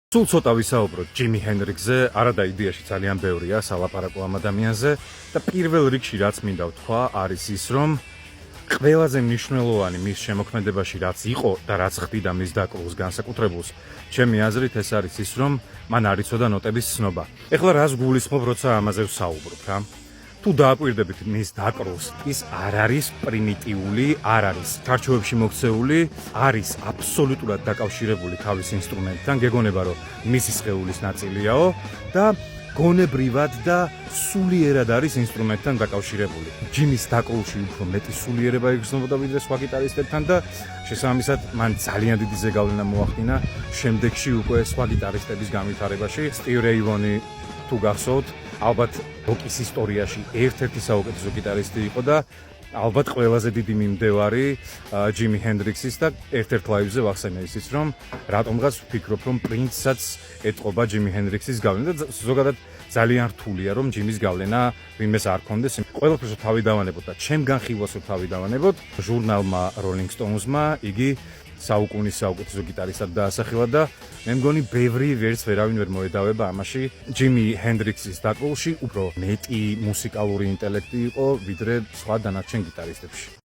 სულ ცოტა ვისაუბროთ ჯიმი ჰენდრიქსზე, არადა იდეაში ძალიან ბევრია სალაპარაკო ამ ადამიანზე და პირველ რიგში რაც მინდა ვთქვა არის ის, რომ ყველაზე მნიშვნელოვანი მის შემოქმედებაში რაც იყო და რაც ხდიდა მის დაკრულს განსაკუთრებულს, ჩემი აზრით ეს არის ის, რომ მან არ იცოდა ნოტების ცნობა. ეხლა რას გულისხმობ, როცა ამაზე ვსაუბრობ, რა? თუ დააკვირდებით მის დაკრულს, ის არ არის პრიმიტიული, არ არის ჩარჩოებში მოქცეული, არის აბსოლუტურად დაკავშირებული თავის ინსტრუმენტთან, გეგონება რომ მისი სხეულის ნაწილიაო და გონებრივად და სულიერად არის ინსტრუმენტთან დაკავშირებული. ჯიმის დაკრულში უფრო მეტი სულიერება იგრძნობოდა ვიდრე სხვა გიტარისტებთან და შესაბამისად მან ძალიან დიდი ზეგავლენა მოახდინა შემდეგში უკვე სხვა გიტარისტების განვითარებაში. სტივ რეი ვონი თუ გახსოვთ, ალბათ როკის ისტორიაში ერთ-ერთი საუკეთესო გიტარისტი იყო და ალბათ ყველაზე დიდი მიმდევარი ჯიმი ჰენდრიქსის და ერთ-ერთ ლაივზე ვახსენე ისიც, რომ რატომღაც ვფიქრობ, რომ პრინცსაც ეტყობა ჯიმი ჰენდრიქსის გავლენა და ზოგადად ძალიან რთულია, რომ ჯიმის გავლენა ვინმეს არ ქონდეს. ყველაფერს თავი დავანებოთ და ჩემგან ხილვას თავი დავანებოთ. ჟურნალმა Rolling Stones-მა იგი საუკუნის საუკეთესო გიტარისტად დაასახელა და მე მგონი ბევრი ვერც ვერავინ ვერ მოედავება ამაში. ჯიმი ჰენდრიქსის დაკრულში უფრო მეტი მუსიკალური ინტელექტი იყო ვიდრე სხვა დანარჩენ გიტარისტებში.